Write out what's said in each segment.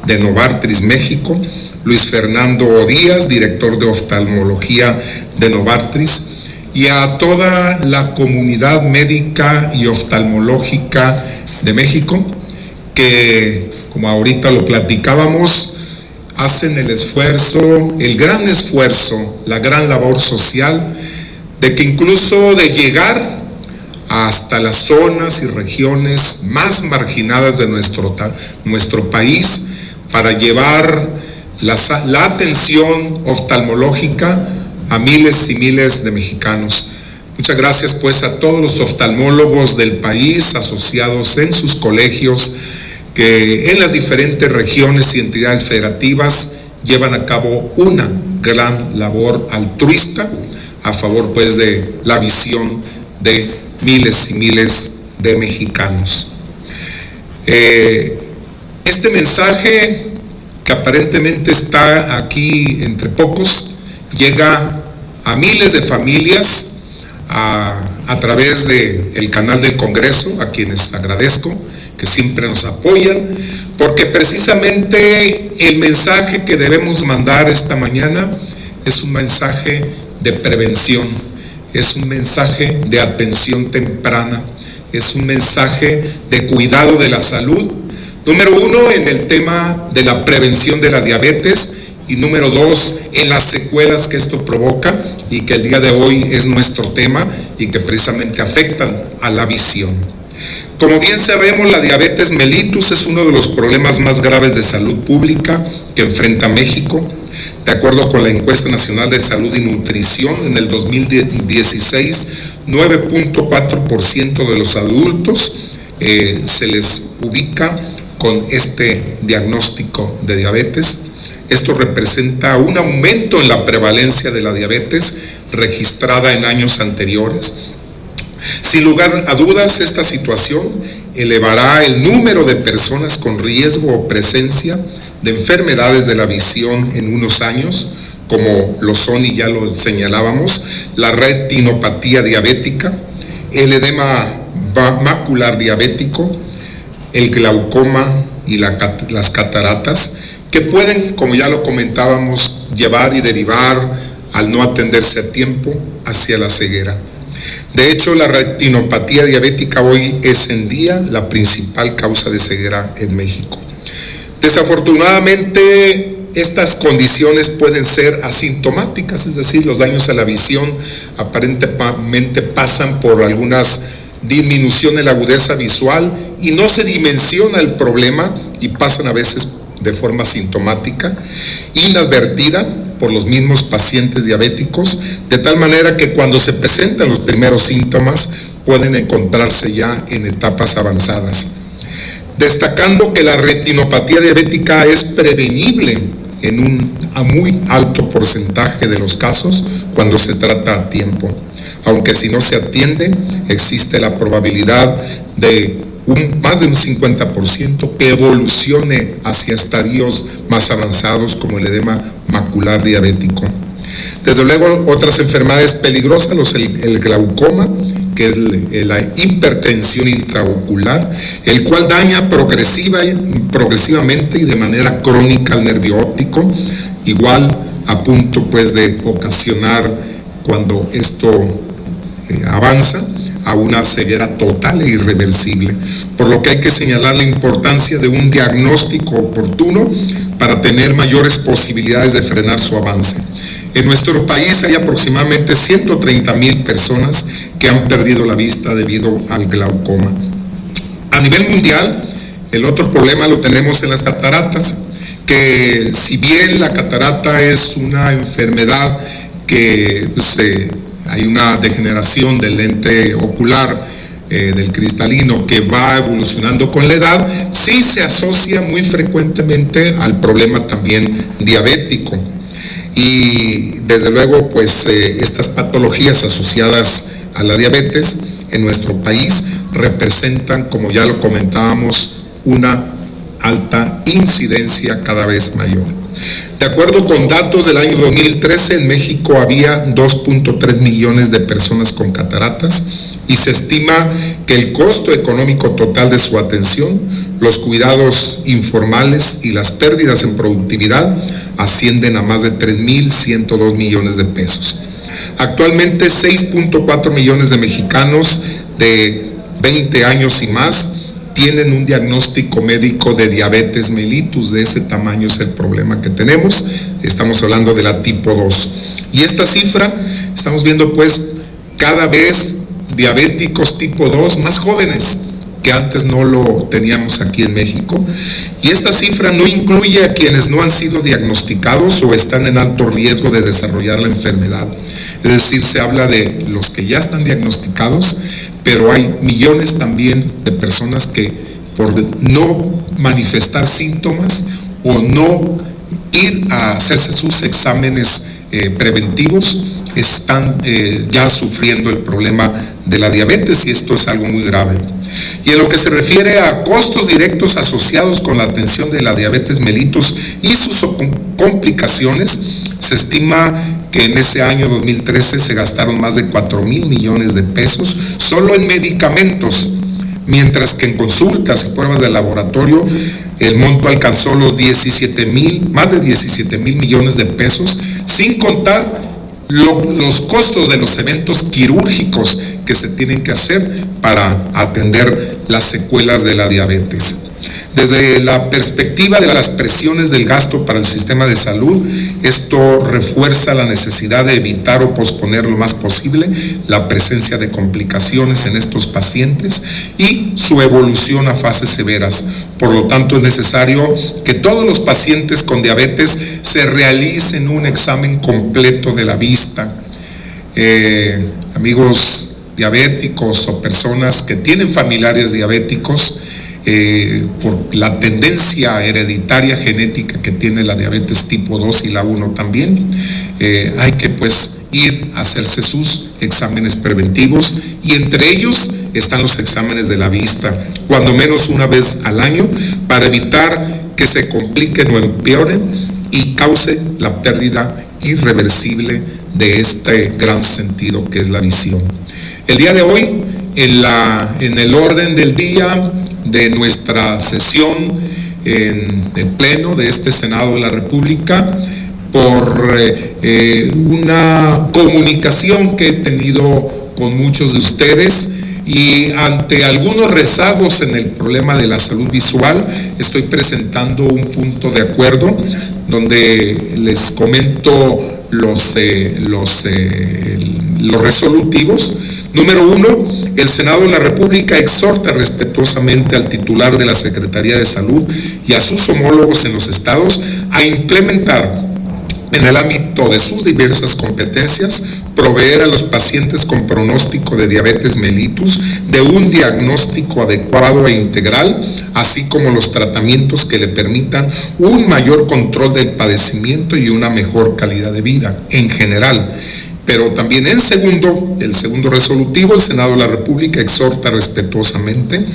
de Novartis México, Luis Fernando Díaz, director de oftalmología de Novartis, y a toda la comunidad médica y oftalmológica de México, que, como ahorita lo platicábamos, hacen el esfuerzo, el gran esfuerzo, la gran labor social, de que incluso de llegar hasta las zonas y regiones más marginadas de nuestro país para llevar la atención oftalmológica a miles y miles de mexicanos. Muchas gracias pues a todos los oftalmólogos del país asociados en sus colegios que en las diferentes regiones y entidades federativas llevan a cabo una gran labor altruista a favor pues de la visión de miles y miles de mexicanos. Este mensaje que aparentemente está aquí entre pocos llega a miles de familias a través del canal del Congreso, a quienes agradezco que siempre nos apoyan, porque precisamente el mensaje que debemos mandar esta mañana es un mensaje de prevención, es un mensaje de atención temprana, es un mensaje de cuidado de la salud. Número uno, en el tema de la prevención de la diabetes, y número dos, en las secuelas que esto provoca y que el día de hoy es nuestro tema y que precisamente afectan a la visión. Como bien sabemos, la diabetes mellitus es uno de los problemas más graves de salud pública que enfrenta México. De acuerdo con la Encuesta Nacional de Salud y Nutrición, en el 2016, 9.4% de los adultos se les ubica con este diagnóstico de diabetes. Esto representa un aumento en la prevalencia de la diabetes registrada en años anteriores. Sin lugar a dudas, esta situación elevará el número de personas con riesgo o presencia de enfermedades de la visión en unos años, como lo son, y ya lo señalábamos, la retinopatía diabética, el edema macular diabético, el glaucoma y las cataratas, que pueden, como ya lo comentábamos, llevar y derivar, al no atenderse a tiempo, hacia la ceguera. De hecho, la retinopatía diabética hoy es en día la principal causa de ceguera en México. Desafortunadamente, estas condiciones pueden ser asintomáticas, es decir, los daños a la visión aparentemente pasan por algunas disminución en la agudeza visual y no se dimensiona el problema y pasan a veces de forma sintomática, inadvertida por los mismos pacientes diabéticos, de tal manera que cuando se presentan los primeros síntomas pueden encontrarse ya en etapas avanzadas. Destacando que la retinopatía diabética es prevenible a muy alto porcentaje de los casos cuando se trata a tiempo, aunque si no se atiende existe la probabilidad de más de un 50% que evolucione hacia estadios más avanzados como el edema macular diabético. Desde luego, otras enfermedades peligrosas, el glaucoma, que es la hipertensión intraocular, el cual daña progresivamente y de manera crónica al nervio óptico, igual a punto pues de ocasionar, cuando esto avanza, a una ceguera total e irreversible, por lo que hay que señalar la importancia de un diagnóstico oportuno para tener mayores posibilidades de frenar su avance. En nuestro país hay aproximadamente 130,000 personas que han perdido la vista debido al glaucoma. A nivel mundial, el otro problema lo tenemos en las cataratas, que si bien la catarata es una enfermedad que hay una degeneración del lente ocular, del cristalino, que va evolucionando con la edad, sí se asocia muy frecuentemente al problema también diabético. Y desde luego, pues estas patologías asociadas a la diabetes en nuestro país representan, como ya lo comentábamos, una alta incidencia cada vez mayor. De acuerdo con datos del año 2013, en México había 2.3 millones de personas con cataratas y se estima que el costo económico total de su atención los cuidados informales y las pérdidas en productividad ascienden a más de 3.102 millones de pesos. Actualmente 6.4 millones de mexicanos de 20 años y más tienen un diagnóstico médico de diabetes mellitus. De ese tamaño es el problema que tenemos. Estamos hablando de la tipo 2. Y esta cifra, estamos viendo pues cada vez diabéticos tipo 2 más jóvenes, que antes no lo teníamos aquí en México. Y esta cifra no incluye a quienes no han sido diagnosticados o están en alto riesgo de desarrollar la enfermedad. Es decir, se habla de los que ya están diagnosticados, pero hay millones también de personas que por no manifestar síntomas o no ir a hacerse sus exámenes preventivos, están ya sufriendo el problema de la diabetes, y esto es algo muy grave. Y en lo que se refiere a costos directos asociados con la atención de la diabetes mellitus y sus complicaciones, se estima que en ese año 2013 se gastaron más de 4,000 millones de pesos solo en medicamentos, mientras que en consultas y pruebas de laboratorio el monto alcanzó los más de 17,000 millones de pesos, sin contar los costos de los eventos quirúrgicos que se tienen que hacer para atender las secuelas de la diabetes. Desde la perspectiva de las presiones del gasto para el sistema de salud, esto refuerza la necesidad de evitar o posponer lo más posible la presencia de complicaciones en estos pacientes y su evolución a fases severas. Por lo tanto, es necesario que todos los pacientes con diabetes se realicen un examen completo de la vista. Amigos diabéticos o personas que tienen familiares diabéticos, por la tendencia hereditaria genética que tiene la diabetes tipo 2 y la 1 también, hay que pues ir a hacerse sus exámenes preventivos, y entre ellos están los exámenes de la vista, cuando menos una vez al año, para evitar que se compliquen o empeoren y cause la pérdida irreversible de este gran sentido que es la visión. El día de hoy, en el orden del día de nuestra sesión en el Pleno de este Senado de la República, por una comunicación que he tenido con muchos de ustedes y ante algunos rezagos en el problema de la salud visual, estoy presentando un punto de acuerdo donde les comento los resolutivos. Número 1, el Senado de la República exhorta respetuosamente al titular de la Secretaría de Salud y a sus homólogos en los estados a implementar en el ámbito de sus diversas competencias, proveer a los pacientes con pronóstico de diabetes mellitus de un diagnóstico adecuado e integral, así como los tratamientos que le permitan un mayor control del padecimiento y una mejor calidad de vida en general. Pero también el segundo resolutivo, el Senado de la República exhorta respetuosamente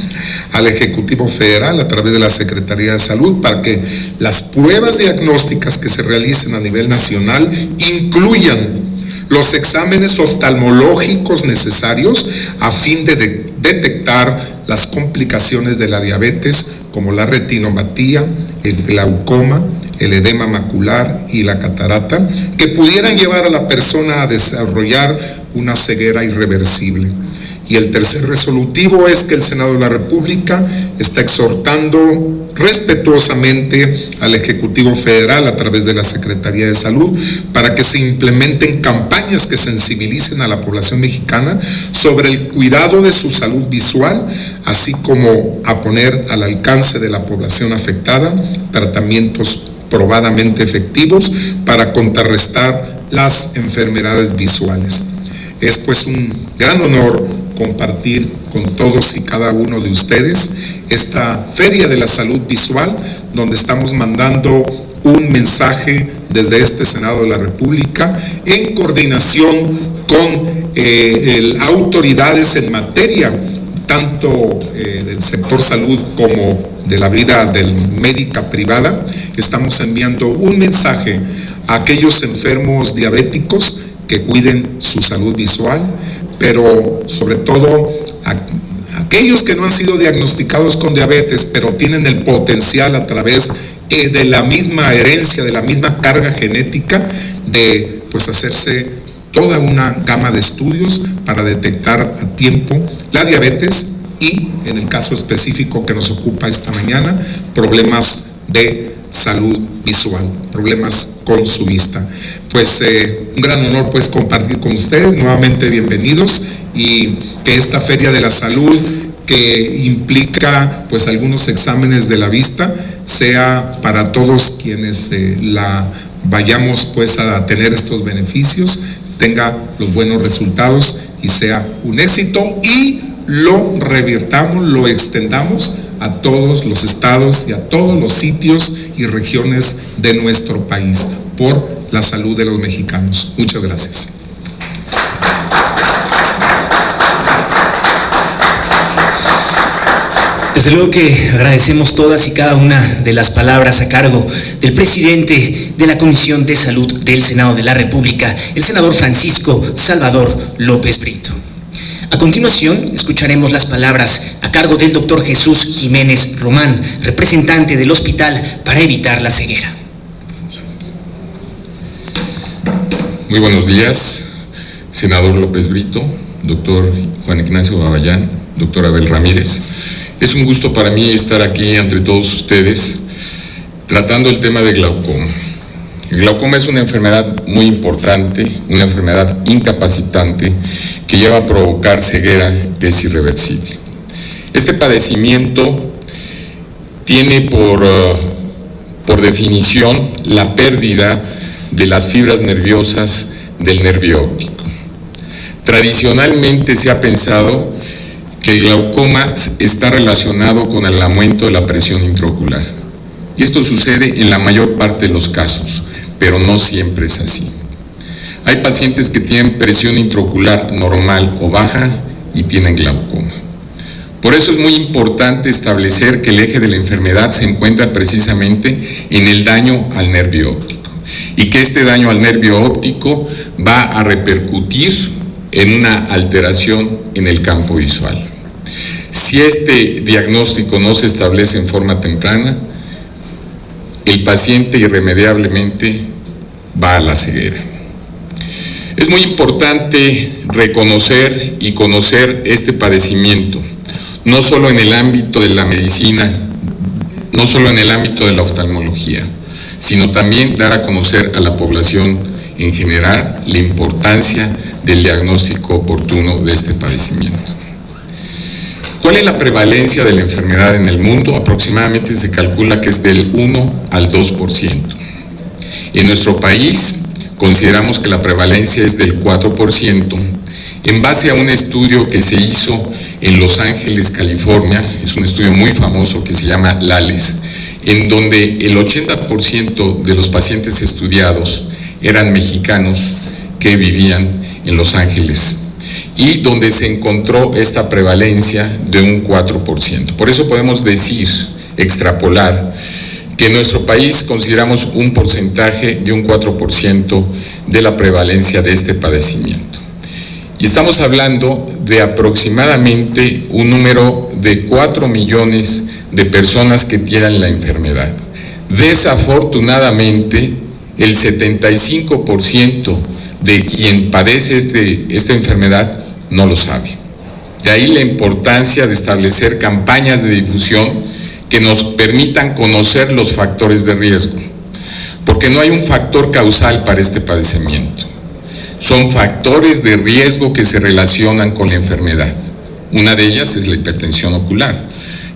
al Ejecutivo Federal a través de la Secretaría de Salud para que las pruebas diagnósticas que se realicen a nivel nacional incluyan los exámenes oftalmológicos necesarios a fin de detectar las complicaciones de la diabetes, como la retinopatía, el glaucoma, el edema macular y la catarata, que pudieran llevar a la persona a desarrollar una ceguera irreversible. Y el tercer resolutivo es que el Senado de la República está exhortando respetuosamente al Ejecutivo Federal a través de la Secretaría de Salud para que se implementen campañas que sensibilicen a la población mexicana sobre el cuidado de su salud visual, así como a poner al alcance de la población afectada tratamientos probadamente efectivos para contrarrestar las enfermedades visuales. Es pues un gran honor compartir con todos y cada uno de ustedes esta Feria de la Salud Visual, donde estamos mandando un mensaje desde este Senado de la República en coordinación con autoridades en materia, tanto del sector salud como de la vida médica privada. Estamos enviando un mensaje a aquellos enfermos diabéticos que cuiden su salud visual, pero sobre todo a Aquellos que no han sido diagnosticados con diabetes, pero tienen el potencial a través de la misma herencia, de la misma carga genética, de pues hacerse toda una gama de estudios para detectar a tiempo la diabetes y, en el caso específico que nos ocupa esta mañana, problemas de salud visual, problemas con su vista. Pues un gran honor pues compartir con ustedes, nuevamente bienvenidos, y que esta Feria de la Salud, que implica pues algunos exámenes de la vista, sea para todos quienes la vayamos pues a tener estos beneficios, tenga los buenos resultados y sea un éxito, y lo revirtamos, lo extendamos a todos los estados y a todos los sitios y regiones de nuestro país, por la salud de los mexicanos. Muchas gracias. Desde luego que agradecemos todas y cada una de las palabras a cargo del presidente de la Comisión de Salud del Senado de la República, el senador Francisco Salvador López Brito. A continuación, escucharemos las palabras a cargo del doctor Jesús Jiménez Román, representante del Hospital para Evitar la Ceguera. Muy buenos días, senador López Brito, doctor Juan Ignacio Baballán, doctor Abel Ramírez. Es un gusto para mí estar aquí entre todos ustedes tratando el tema de glaucoma. El glaucoma es una enfermedad muy importante, una enfermedad incapacitante que lleva a provocar ceguera que es irreversible. Este padecimiento tiene por definición la pérdida de las fibras nerviosas del nervio óptico. Tradicionalmente se ha pensado que el glaucoma está relacionado con el aumento de la presión intraocular. Y esto sucede en la mayor parte de los casos, pero no siempre es así. Hay pacientes que tienen presión intraocular normal o baja y tienen glaucoma. Por eso es muy importante establecer que el eje de la enfermedad se encuentra precisamente en el daño al nervio óptico, y que este daño al nervio óptico va a repercutir en una alteración en el campo visual. Si este diagnóstico no se establece en forma temprana, el paciente irremediablemente va a la ceguera. Es muy importante reconocer y conocer este padecimiento, no solo en el ámbito de la medicina, no solo en el ámbito de la oftalmología, sino también dar a conocer a la población en general la importancia del diagnóstico oportuno de este padecimiento. ¿Cuál es la prevalencia de la enfermedad en el mundo? Aproximadamente se calcula que es del 1 al 2%. En nuestro país consideramos que la prevalencia es del 4%, en base a un estudio que se hizo en Los Ángeles, California. Es un estudio muy famoso que se llama LALES, en donde el 80% de los pacientes estudiados eran mexicanos que vivían en Los Ángeles, y donde se encontró esta prevalencia de un 4%. Por eso podemos decir, extrapolar, que en nuestro país consideramos un porcentaje de un 4% de la prevalencia de este padecimiento. Y estamos hablando de aproximadamente un número de 4 millones de personas que tienen la enfermedad. Desafortunadamente, el 75% de quien padece esta enfermedad no lo sabe. De ahí la importancia de establecer campañas de difusión que nos permitan conocer los factores de riesgo, porque no hay un factor causal para este padecimiento. Son factores de riesgo que se relacionan con la enfermedad. Una de ellas es la hipertensión ocular,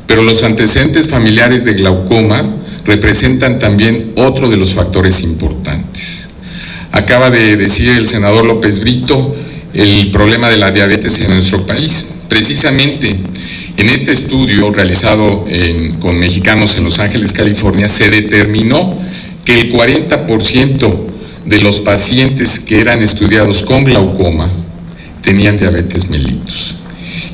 pero los antecedentes familiares de glaucoma representan también otro de los factores importantes. Acaba de decir el senador López Brito el problema de la diabetes en nuestro país. Precisamente en este estudio realizado con mexicanos en Los Ángeles, California, se determinó que el 40% de los pacientes que eran estudiados con glaucoma tenían diabetes mellitus.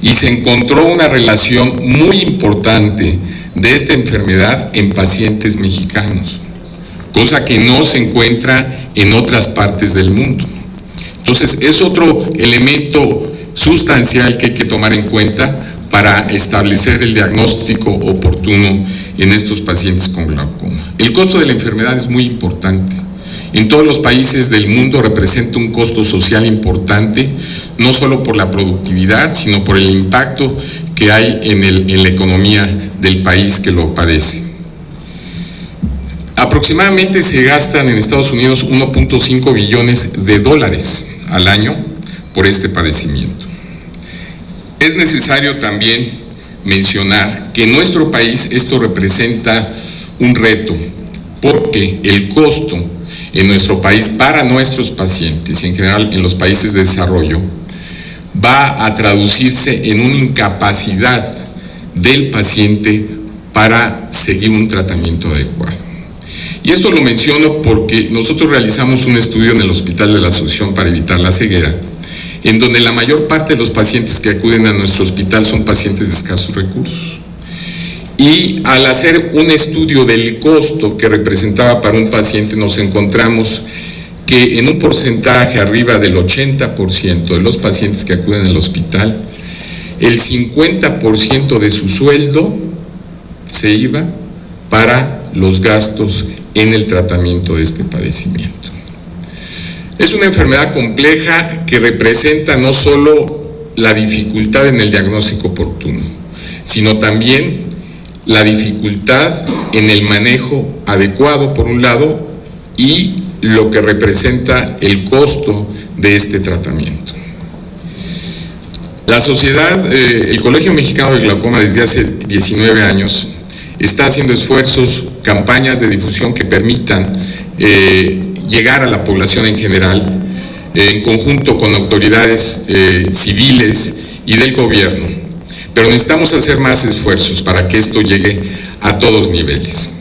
Y se encontró una relación muy importante de esta enfermedad en pacientes mexicanos, cosa que no se encuentra en otras partes del mundo. Entonces, es otro elemento sustancial que hay que tomar en cuenta para establecer el diagnóstico oportuno en estos pacientes con glaucoma. El costo de la enfermedad es muy importante. En todos los países del mundo representa un costo social importante, no solo por la productividad, sino por el impacto que hay en la economía del país que lo padece. Aproximadamente se gastan en Estados Unidos 1.5 billones de dólares al año por este padecimiento. Es necesario también mencionar que en nuestro país esto representa un reto, porque el costo en nuestro país para nuestros pacientes y en general en los países de desarrollo va a traducirse en una incapacidad del paciente para seguir un tratamiento adecuado. Y esto lo menciono porque nosotros realizamos un estudio en el Hospital de la Asunción para evitar la ceguera, en donde la mayor parte de los pacientes que acuden a nuestro hospital son pacientes de escasos recursos. Y al hacer un estudio del costo que representaba para un paciente, nos encontramos que en un porcentaje arriba del 80% de los pacientes que acuden al hospital, el 50% de su sueldo se iba para los gastos en el tratamiento de este padecimiento. Es una enfermedad compleja que representa no solo la dificultad en el diagnóstico oportuno, sino también la dificultad en el manejo adecuado, por un lado, y lo que representa el costo de este tratamiento. La sociedad, el Colegio Mexicano de Glaucoma desde hace 19 años está haciendo esfuerzos, campañas de difusión que permitan llegar a la población en general, en conjunto con autoridades civiles y del gobierno. Pero necesitamos hacer más esfuerzos para que esto llegue a todos niveles.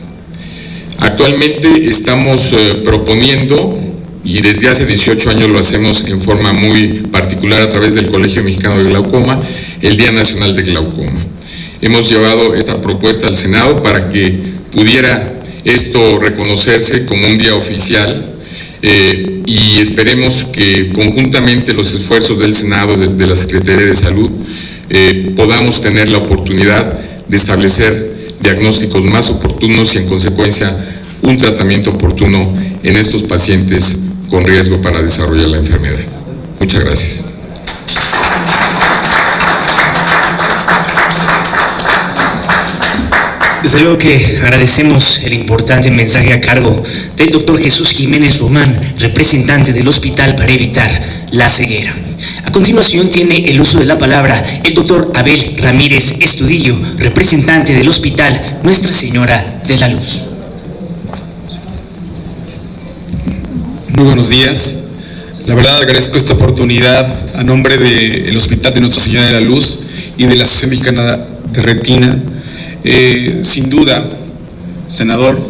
Actualmente estamos proponiendo, y desde hace 18 años lo hacemos en forma muy particular a través del Colegio Mexicano de Glaucoma, el Día Nacional de Glaucoma. Hemos llevado esta propuesta al Senado para que pudiera esto reconocerse como un día oficial y esperemos que conjuntamente los esfuerzos del Senado, de la Secretaría de Salud, podamos tener la oportunidad de establecer diagnósticos más oportunos y en consecuencia un tratamiento oportuno en estos pacientes con riesgo para desarrollar la enfermedad. Muchas gracias. Desde luego que agradecemos el importante mensaje a cargo del doctor Jesús Jiménez Román, representante del Hospital para Evitar la Ceguera. A continuación tiene el uso de la palabra el doctor Abel Ramírez Estudillo, representante del Hospital Nuestra Señora de la Luz. Muy buenos días. La verdad agradezco esta oportunidad a nombre del Hospital de Nuestra Señora de la Luz y de la Asociación Mexicana de Retina. Sin duda, senador,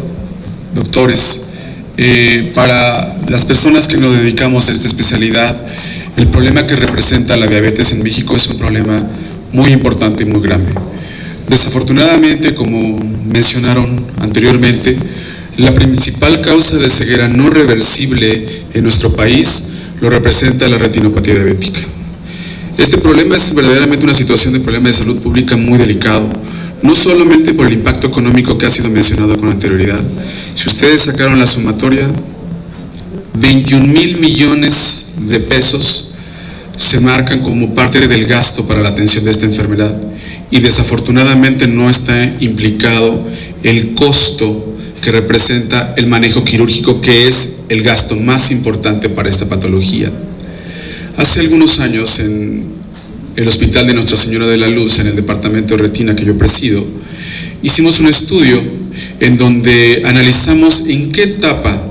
doctores, para las personas que nos dedicamos a esta especialidad, el problema que representa la diabetes en México es un problema muy importante y muy grave. Desafortunadamente, como mencionaron anteriormente, la principal causa de ceguera no reversible en nuestro país lo representa la retinopatía diabética. Este problema es verdaderamente una situación de problema de salud pública muy delicado, no solamente por el impacto económico que ha sido mencionado con anterioridad. Si ustedes sacaron la sumatoria, 21,000 millones de pesos se marcan como parte del gasto para la atención de esta enfermedad y desafortunadamente no está implicado el costo que representa el manejo quirúrgico, que es el gasto más importante para esta patología. Hace algunos años en el Hospital de Nuestra Señora de la Luz, en el departamento de retina que yo presido, hicimos un estudio en donde analizamos en qué etapa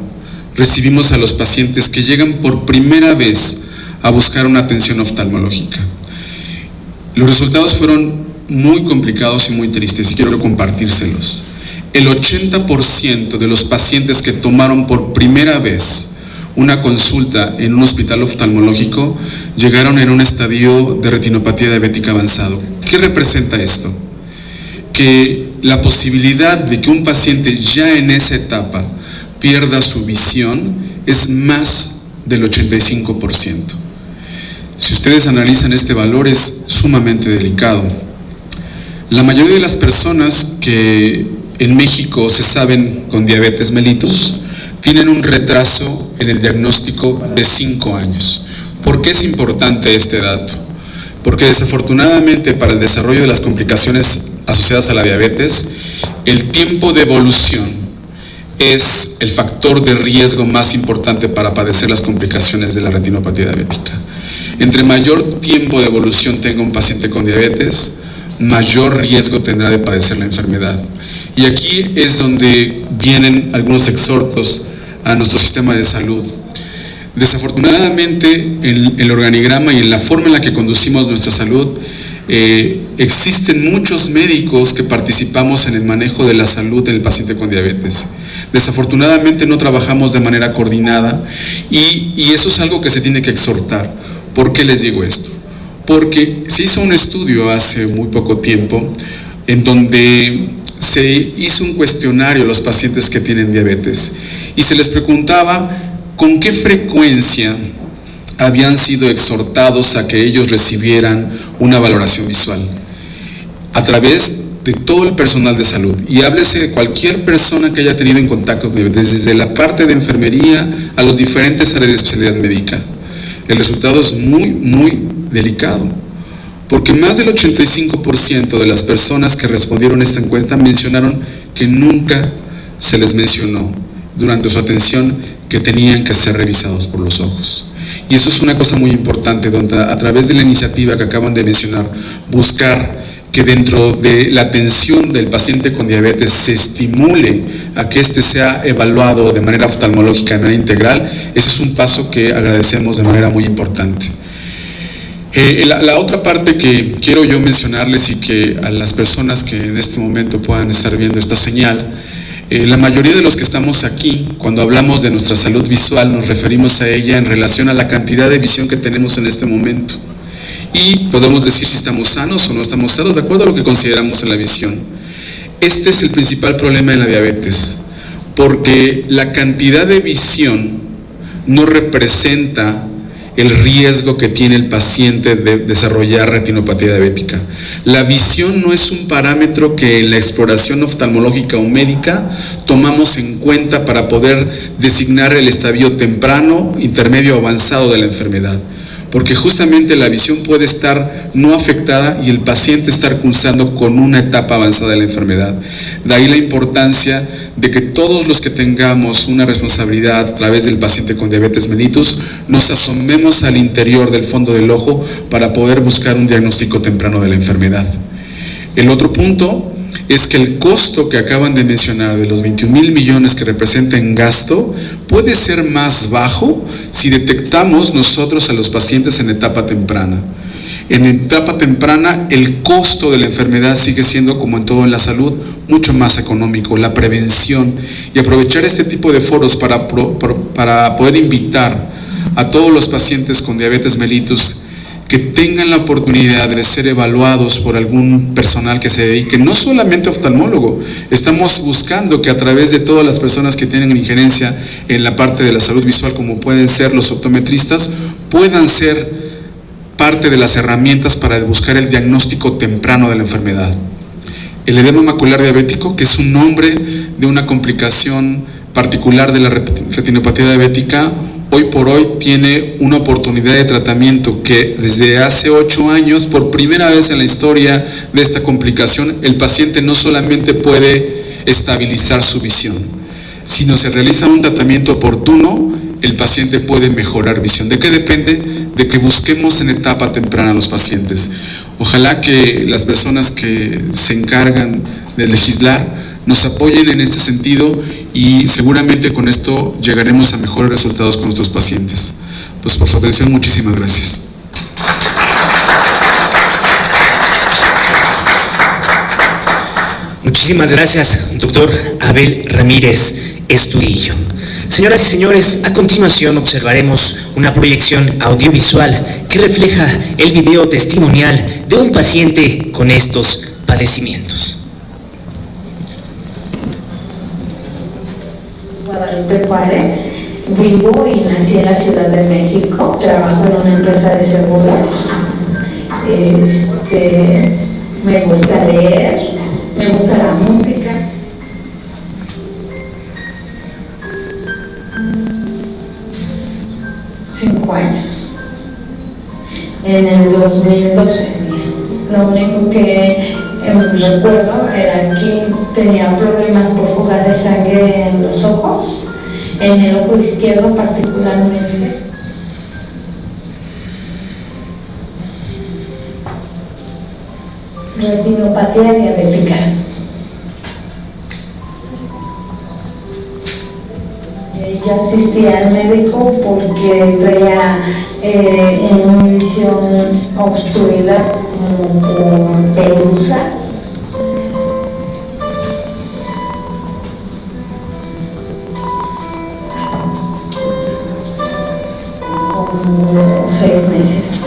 recibimos a los pacientes que llegan por primera vez a buscar una atención oftalmológica. Los resultados fueron muy complicados y muy tristes y quiero compartírselos. El 80% de los pacientes que tomaron por primera vez una consulta en un hospital oftalmológico llegaron en un estadio de retinopatía diabética avanzado. ¿Qué representa esto? Que la posibilidad de que un paciente ya en esa etapa pierda su visión es más del 85%. Si ustedes analizan este valor, es sumamente delicado. La mayoría de las personas que en México se saben con diabetes mellitus tienen un retraso en el diagnóstico de 5 años. ¿Por qué es importante este dato? Porque desafortunadamente para el desarrollo de las complicaciones asociadas a la diabetes, el tiempo de evolución es el factor de riesgo más importante para padecer las complicaciones de la retinopatía diabética. Entre mayor tiempo de evolución tenga un paciente con diabetes, mayor riesgo tendrá de padecer la enfermedad. Y aquí es donde vienen algunos exhortos a nuestro sistema de salud. Desafortunadamente, en el organigrama y en la forma en la que conducimos nuestra salud, existen muchos médicos que participamos en el manejo de la salud del paciente con diabetes. Desafortunadamente no trabajamos de manera coordinada y eso es algo que se tiene que exhortar. ¿Por qué les digo esto? Porque se hizo un estudio hace muy poco tiempo en donde se hizo un cuestionario a los pacientes que tienen diabetes y se les preguntaba con qué frecuencia habían sido exhortados a que ellos recibieran una valoración visual a través de todo el personal de salud. Y háblese de cualquier persona que haya tenido en contacto con diabetes, desde la parte de enfermería a los diferentes áreas de especialidad médica. El resultado es muy delicado, porque más del 85% de las personas que respondieron a esta encuesta mencionaron que nunca se les mencionó durante su atención que tenían que ser revisados por los ojos. Y eso es una cosa muy importante, donde a través de la iniciativa que acaban de mencionar, buscar que dentro de la atención del paciente con diabetes se estimule a que éste sea evaluado de manera oftalmológica, de manera integral, ese es un paso que agradecemos de manera muy importante. La otra parte que quiero yo mencionarles y que a las personas que en este momento puedan estar viendo esta señal, la mayoría de los que estamos aquí, cuando hablamos de nuestra salud visual, nos referimos a ella en relación a la cantidad de visión que tenemos en este momento. Y podemos decir si estamos sanos o no estamos sanos, de acuerdo a lo que consideramos en la visión. Este es el principal problema en la diabetes, porque la cantidad de visión no representa el riesgo que tiene el paciente de desarrollar retinopatía diabética. La visión no es un parámetro que en la exploración oftalmológica o médica tomamos en cuenta para poder designar el estadio temprano, intermedio o avanzado de la enfermedad. Porque justamente la visión puede estar no afectada y el paciente estar cursando con una etapa avanzada de la enfermedad. De ahí la importancia de que todos los que tengamos una responsabilidad a través del paciente con diabetes mellitus, nos asomemos al interior del fondo del ojo para poder buscar un diagnóstico temprano de la enfermedad. El otro punto es que el costo que acaban de mencionar de los 21,000 millones que representa en gasto puede ser más bajo si detectamos nosotros a los pacientes en etapa temprana. En etapa temprana el costo de la enfermedad sigue siendo, como en todo en la salud, mucho más económico, la prevención, y aprovechar este tipo de foros para poder invitar a todos los pacientes con diabetes mellitus que tengan la oportunidad de ser evaluados por algún personal que se dedique, no solamente oftalmólogo. Estamos buscando que a través de todas las personas que tienen injerencia en la parte de la salud visual, como pueden ser los optometristas, puedan ser parte de las herramientas para buscar el diagnóstico temprano de la enfermedad. El edema macular diabético, que es un nombre de una complicación particular de la retinopatía diabética, hoy por hoy tiene una oportunidad de tratamiento que desde hace 8 años, por primera vez en la historia de esta complicación, el paciente no solamente puede estabilizar su visión, sino se realiza un tratamiento oportuno, el paciente puede mejorar visión. ¿De qué depende? De que busquemos en etapa temprana a los pacientes. Ojalá que las personas que se encargan de legislar nos apoyen en este sentido y seguramente con esto llegaremos a mejores resultados con nuestros pacientes. Pues por su atención, muchísimas gracias. Muchísimas gracias, doctor Abel Ramírez Estudillo. Señoras y señores, a continuación observaremos una proyección audiovisual que refleja el video testimonial de un paciente con estos padecimientos. Guadalupe Juárez, vivo y nací en la Ciudad de México, trabajo en una empresa de seguros. Me gusta leer, me gusta la música. Cinco años. En el 2012. Lo único que recuerdo era que tenía problemas por fuga de sangre en los ojos, en el ojo izquierdo particularmente. Retinopatía diabética. Yo asistí al médico porque traía en visión obstruida como por pelusas. Como 6 meses.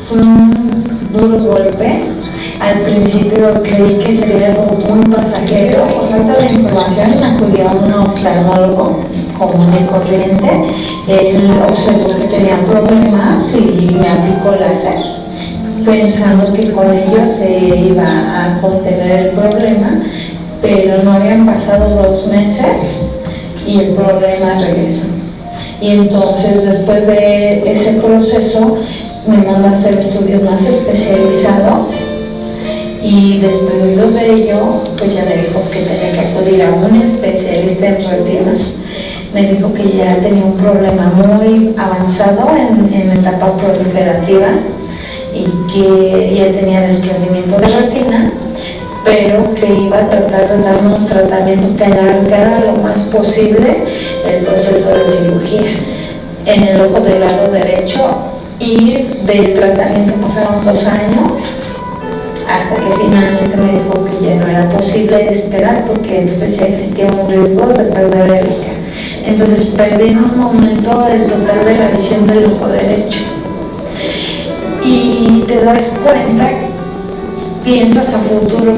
Fue un duro golpe. Al principio creí que sería algo muy pasajero. Por falta de información acudí a un oftalmólogo común y corriente. Él observó que tenía problemas y me aplicó láser, pensando que con ello se iba a contener el problema, pero no habían pasado 2 meses y el problema regresó. Y entonces, después de ese proceso, me mandó a hacer estudios más especializados. Y desprendido de ello, pues ya me dijo que tenía que acudir a un especialista en retinas. Me dijo que ya tenía un problema muy avanzado en la etapa proliferativa y que ya tenía desprendimiento de retina, pero que iba a tratar de darme un tratamiento que alargara lo más posible el proceso de cirugía en el ojo del lado derecho, y del tratamiento pasaron 2 años hasta que finalmente me dijo que ya no era posible esperar, porque entonces ya existía un riesgo de perder el ojo. Entonces perdí en un momento el total de la visión del ojo derecho. Y te das cuenta, piensas a futuro,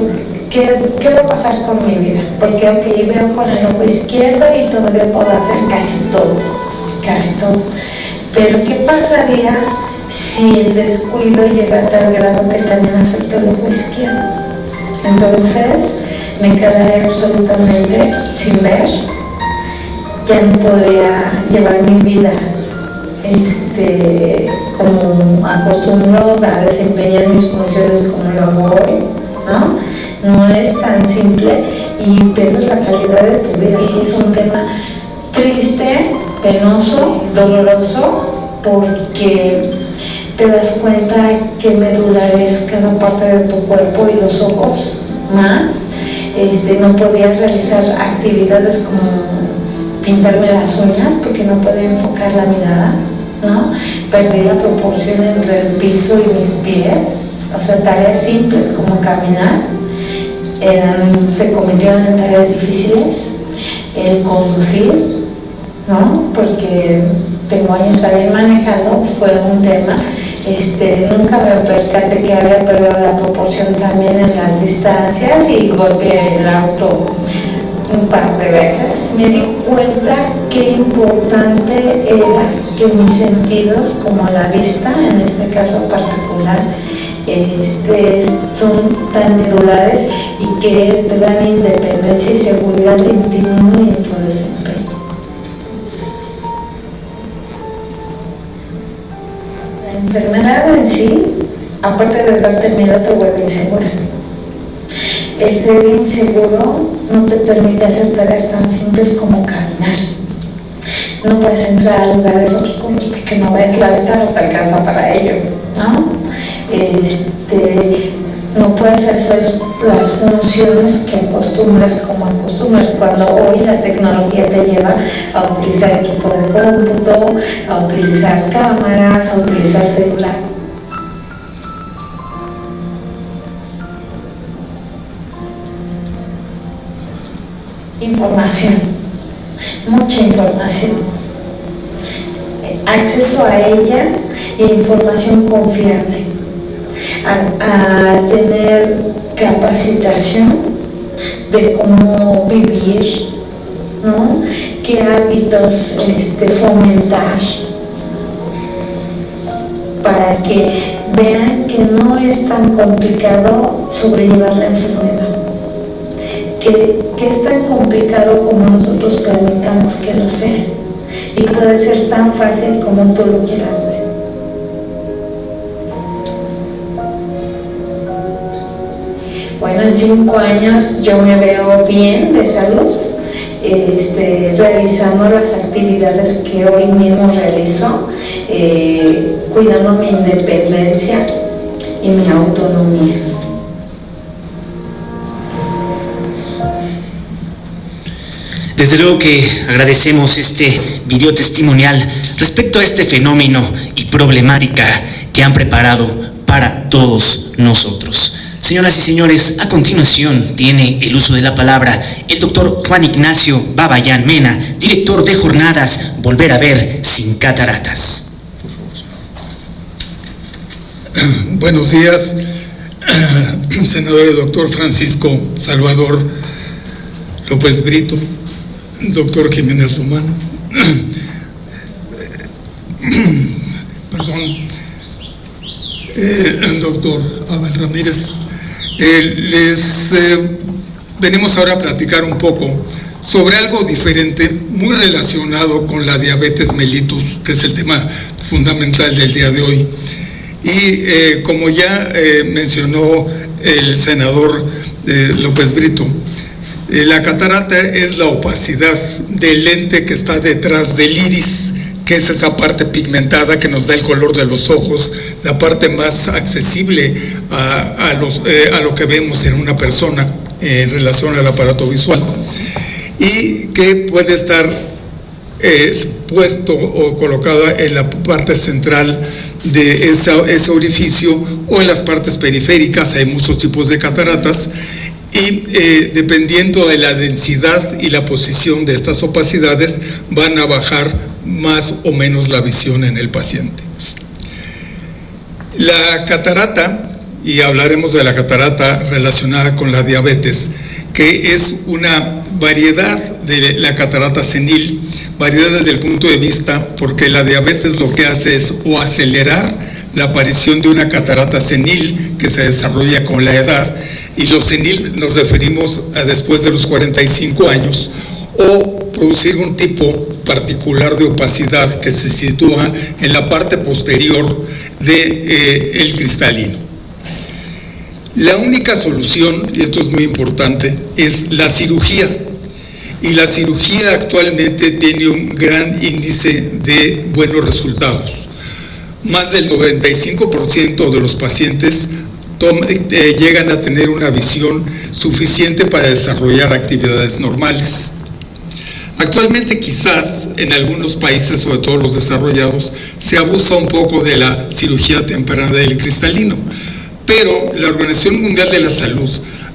¿qué va a pasar con mi vida? Porque ok, veo con el ojo izquierdo y todavía puedo hacer casi todo. Pero ¿qué pasaría si el descuido llega a tal grado que también afecta el ojo izquierdo? Entonces me quedaría absolutamente sin ver, ya no podría llevar mi vida como acostumbro a desempeñar mis funciones como lo hago hoy, ¿no? No es tan simple y pierdes la calidad de tu vida. Es un tema triste, penoso, doloroso, porque te das cuenta que medular es cada parte de tu cuerpo y los ojos más. No podía realizar actividades como pintarme las uñas porque no podía enfocar la mirada, ¿no? Perdí la proporción entre el piso y mis pies. O sea, tareas simples como caminar se convirtieron en tareas difíciles. El conducir, ¿no? Porque tengo años también manejando, fue un tema. Nunca me percaté que había perdido la proporción también en las distancias y golpeé el auto un par de veces. Me di cuenta qué importante era que mis sentidos, como la vista, en este caso particular, son tan medulares y que te dan independencia y seguridad en ti mismo y en tu desempeño. La enfermedad en sí, aparte de darte miedo, te vuelve insegura. El ser inseguro no te permite hacer tareas tan simples como caminar. No puedes entrar a lugares oscuros porque no ves, la vista no te alcanza para ello, ¿no? No puedes hacer las funciones que acostumbras como acostumbras, cuando hoy la tecnología te lleva a utilizar equipo de cómputo, a utilizar cámaras, a utilizar celular. Información, mucha información, acceso a ella e información confiable, a tener capacitación de cómo vivir, ¿no? Qué hábitos fomentar, para que vean que no es tan complicado sobrellevar la enfermedad, que es tan complicado como nosotros permitamos que lo sea, y puede ser tan fácil como tú lo quieras ver. Bueno, en 5 años yo me veo bien de salud, realizando las actividades que hoy mismo realizo, cuidando mi independencia y mi autonomía. Desde luego que agradecemos este video testimonial respecto a este fenómeno y problemática que han preparado para todos nosotros. Señoras y señores, a continuación tiene el uso de la palabra el doctor Juan Ignacio Babayán Mena, director de jornadas Volver a Ver Sin Cataratas. Buenos días, senador doctor Francisco Salvador López Brito, doctor Jiménez Romano, doctor Abel Ramírez. Venimos ahora a platicar un poco sobre algo diferente, muy relacionado con la diabetes mellitus, que es el tema fundamental del día de hoy. Y como ya mencionó el senador López Brito, la catarata es la opacidad del lente que está detrás del iris, que es esa parte pigmentada que nos da el color de los ojos, la parte más accesible a lo que vemos en una persona en relación al aparato visual, y que puede estar puesto o colocado en la parte central de ese orificio o en las partes periféricas. Hay muchos tipos de cataratas y dependiendo de la densidad y la posición de estas opacidades van a bajar más o menos la visión en el paciente. La catarata, y hablaremos de la catarata relacionada con la diabetes, que es una variedad de la catarata senil, variedad desde el punto de vista porque la diabetes lo que hace es o acelerar la aparición de una catarata senil que se desarrolla con la edad, y lo senil nos referimos a después de los 45 años, o producir un tipo particular de opacidad que se sitúa en la parte posterior del cristalino. La única solución, y esto es muy importante, es la cirugía. Y la cirugía actualmente tiene un gran índice de buenos resultados. Más del 95% de los pacientes llegan a tener una visión suficiente para desarrollar actividades normales. Actualmente quizás en algunos países, sobre todo los desarrollados, se abusa un poco de la cirugía temprana del cristalino, pero la Organización Mundial de la Salud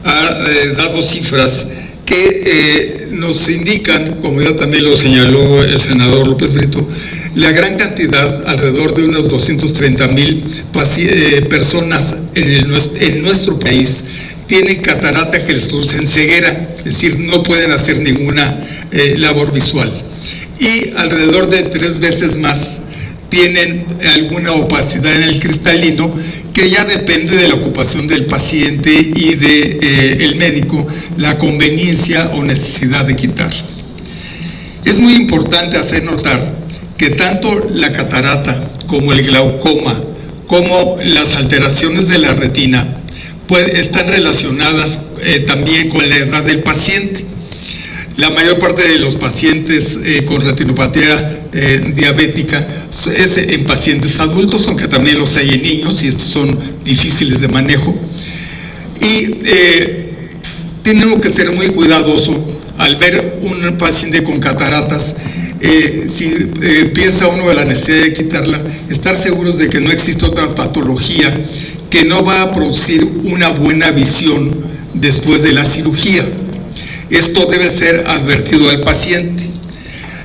ha dado cifras que nos indican, como ya también lo señaló el senador López Brito, la gran cantidad, alrededor de unas 230,000 personas en nuestro país tienen catarata que les producen ceguera, es decir, no pueden hacer ninguna labor visual. Y alrededor de 3 veces más tienen alguna opacidad en el cristalino, que ya depende de la ocupación del paciente y del médico, la conveniencia o necesidad de quitarlas. Es muy importante hacer notar que tanto la catarata como el glaucoma, como las alteraciones de la retina, están relacionadas también con la edad del paciente. La mayor parte de los pacientes con retinopatía diabética es en pacientes adultos, aunque también los hay en niños, y estos son difíciles de manejo. Y tenemos que ser muy cuidadosos al ver un paciente con cataratas. Si piensa uno de la necesidad de quitarla, estar seguros de que no existe otra patología que no va a producir una buena visión después de la cirugía. Esto debe ser advertido al paciente.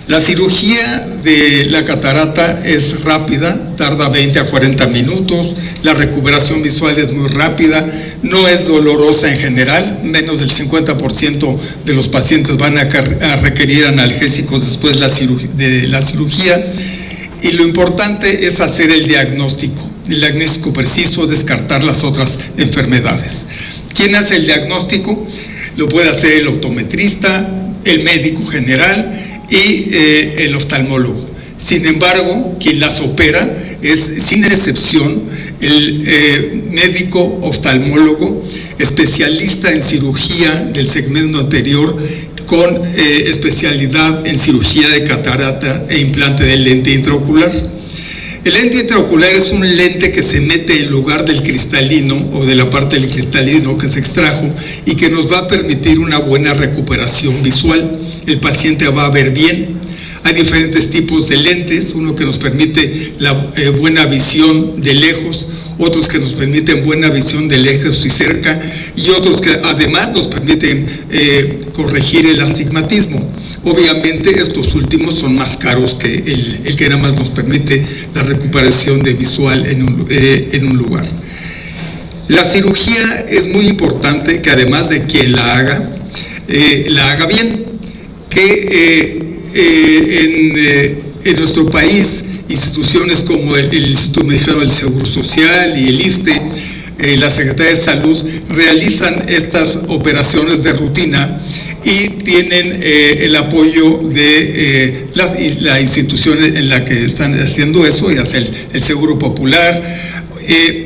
La cirugía de la catarata es rápida, tarda 20 a 40 minutos, la recuperación visual es muy rápida, no es dolorosa en general, menos del 50% de los pacientes van a requerir analgésicos después de la cirugía, y lo importante es hacer el diagnóstico. el diagnóstico preciso, descartar las otras enfermedades. ¿Quién hace el diagnóstico? Lo puede hacer el optometrista, el médico general y el oftalmólogo. Sin embargo, quien las opera es, sin excepción, el médico oftalmólogo, especialista en cirugía del segmento anterior, con especialidad en cirugía de catarata e implante de lente intraocular. El lente intraocular es un lente que se mete en lugar del cristalino o de la parte del cristalino que se extrajo y que nos va a permitir una buena recuperación visual. El paciente va a ver bien. Hay diferentes tipos de lentes, uno que nos permite la buena visión de lejos, otros que nos permiten buena visión de lejos y cerca, y otros que además nos permiten corregir el astigmatismo. Obviamente estos últimos son más caros que el que nada más nos permite la recuperación de visual en un lugar. La cirugía es muy importante que además de quien la haga bien, que en nuestro país instituciones como el Instituto Mexicano del Seguro Social y el ISSSTE, la Secretaría de Salud, realizan estas operaciones de rutina y tienen el apoyo de la institución en la que están haciendo eso, ya sea el Seguro Popular,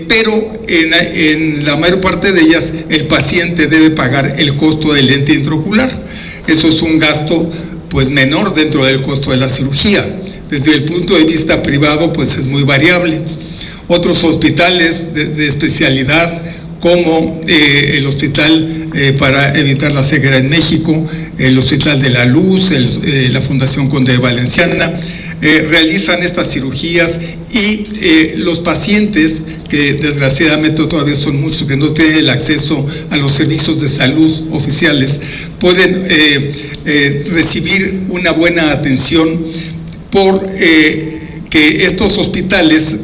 pero en la mayor parte de ellas el paciente debe pagar el costo del lente intraocular. Eso es un gasto pues menor dentro del costo de la cirugía. Desde el punto de vista privado, pues es muy variable. Otros hospitales de especialidad, como el Hospital para Evitar la Ceguera en México, el Hospital de la Luz, la Fundación Conde de Valenciana, realizan estas cirugías y los pacientes, que desgraciadamente todavía son muchos que no tienen el acceso a los servicios de salud oficiales, pueden recibir una buena atención por que estos hospitales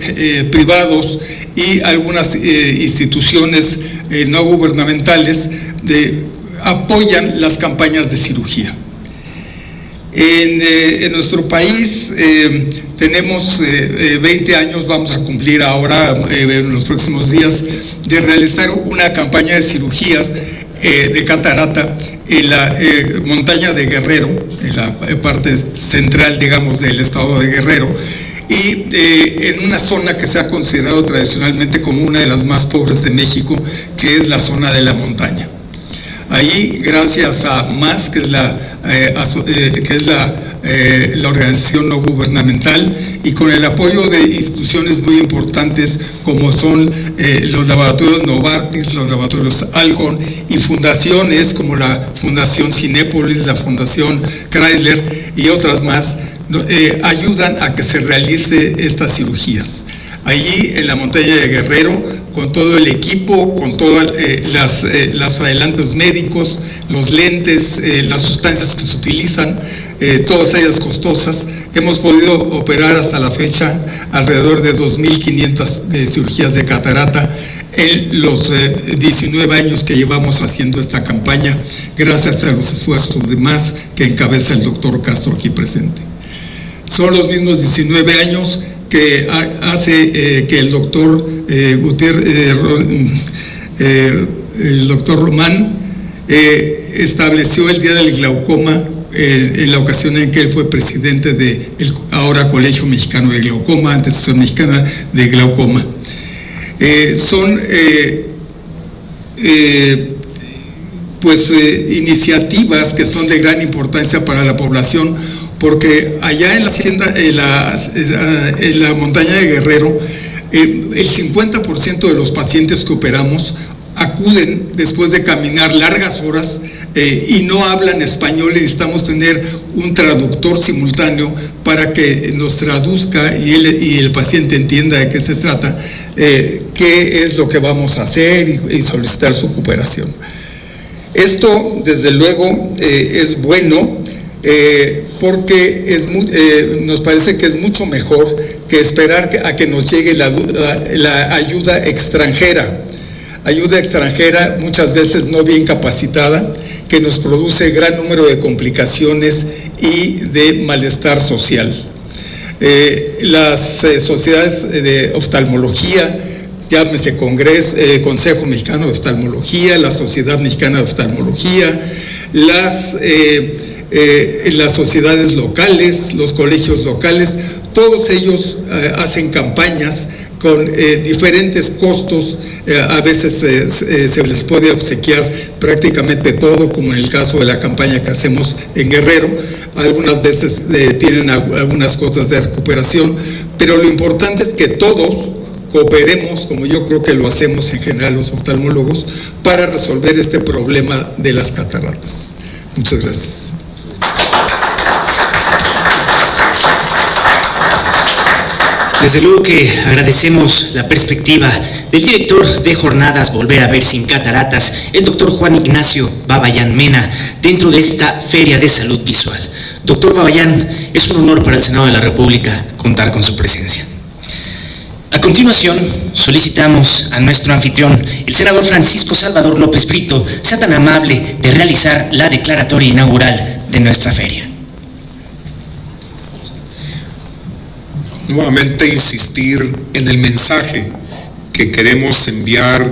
privados y algunas instituciones no gubernamentales apoyan las campañas de cirugía. En nuestro país tenemos 20 años, vamos a cumplir ahora en los próximos días, de realizar una campaña de cirugías de catarata en la montaña de Guerrero, en la parte central, digamos, del estado de Guerrero, y en una zona que se ha considerado tradicionalmente como una de las más pobres de México, que es la zona de la montaña. Ahí, gracias a MAS, que es la organización no gubernamental, y con el apoyo de instituciones muy importantes como son los laboratorios Novartis, los laboratorios Alcon y fundaciones como la Fundación Cinépolis, la Fundación Chrysler y otras más, ayudan a que se realice estas cirugías. Allí en la montaña de Guerrero, con todo el equipo, con todos los adelantos médicos, los lentes, las sustancias que se utilizan, todas ellas costosas, hemos podido operar hasta la fecha alrededor de 2.500 cirugías de catarata en los 19 años que llevamos haciendo esta campaña, gracias a los esfuerzos de MAS que encabeza el doctor Castro aquí presente. Son los mismos 19 años que hace que el doctor el doctor Román estableció el Día del Glaucoma en la ocasión en que él fue presidente del ahora Colegio Mexicano de Glaucoma, antes Asociación Mexicana de Glaucoma. Son iniciativas que son de gran importancia para la población, porque allá en la hacienda, en la montaña de Guerrero, el 50% de los pacientes que operamos acuden después de caminar largas horas y no hablan español, y necesitamos tener un traductor simultáneo para que nos traduzca y el paciente entienda de qué se trata, qué es lo que vamos a hacer y solicitar su cooperación. Esto, desde luego, es bueno, porque nos parece que es mucho mejor que esperar a que nos llegue la ayuda extranjera. Ayuda extranjera muchas veces no bien capacitada, que nos produce gran número de complicaciones y de malestar social. Las sociedades de oftalmología, llámese Consejo Mexicano de Oftalmología, la Sociedad Mexicana de Oftalmología, las sociedades locales, los colegios locales, todos ellos hacen campañas con diferentes costos. A veces se les puede obsequiar prácticamente todo, como en el caso de la campaña que hacemos en Guerrero. Algunas veces tienen algunas cosas de recuperación, pero lo importante es que todos cooperemos, como yo creo que lo hacemos en general los oftalmólogos, para resolver este problema de las cataratas. Muchas gracias. Desde luego que agradecemos la perspectiva del director de jornadas Volver a Ver Sin Cataratas, el doctor Juan Ignacio Babayán Mena, dentro de esta Feria de Salud Visual. Doctor Babayán, es un honor para el Senado de la República contar con su presencia. A continuación, solicitamos a nuestro anfitrión, el senador Francisco Salvador López Brito, sea tan amable de realizar la declaratoria inaugural de nuestra feria. Nuevamente insistir en el mensaje que queremos enviar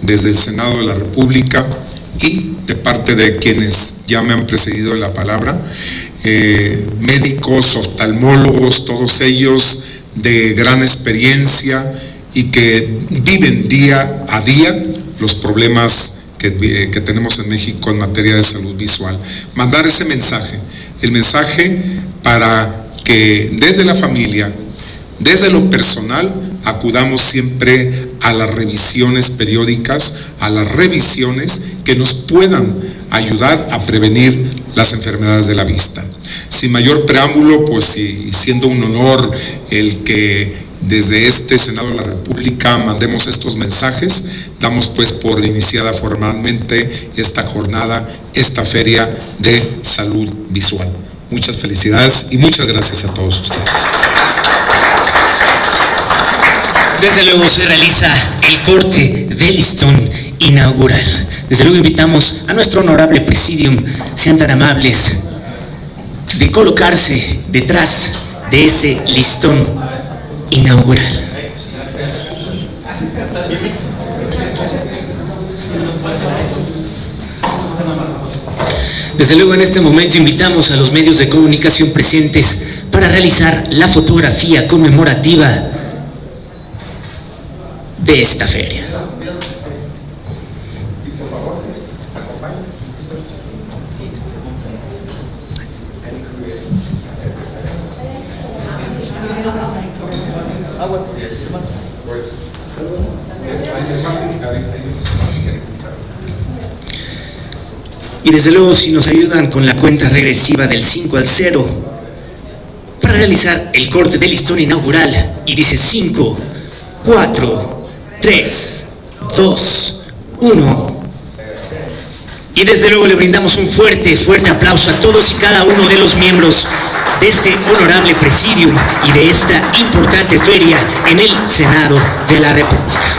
desde el Senado de la República y de parte de quienes ya me han precedido en la palabra, médicos, oftalmólogos, todos ellos de gran experiencia y que viven día a día los problemas que tenemos en México en materia de salud visual. Mandar ese mensaje, el mensaje para que desde la familia, desde lo personal, acudamos siempre a las revisiones periódicas, a las revisiones que nos puedan ayudar a prevenir las enfermedades de la vista. Sin mayor preámbulo, pues y siendo un honor el que desde este Senado de la República mandemos estos mensajes, damos pues por iniciada formalmente esta jornada, esta Feria de Salud Visual. Muchas felicidades y muchas gracias a todos ustedes. Desde luego se realiza el corte de listón inaugural. Desde luego invitamos a nuestro honorable presidium, sean tan amables de colocarse detrás de ese listón inaugural. Desde luego en este momento invitamos a los medios de comunicación presentes para realizar la fotografía conmemorativa de esta feria. Y desde luego si nos ayudan con la cuenta regresiva del 5 al 0 para realizar el corte del listón inaugural, y dice 5, 4, 3, 2, 1. Y desde luego le brindamos un fuerte aplauso a todos y cada uno de los miembros de este honorable presidium y de esta importante feria en el Senado de la República.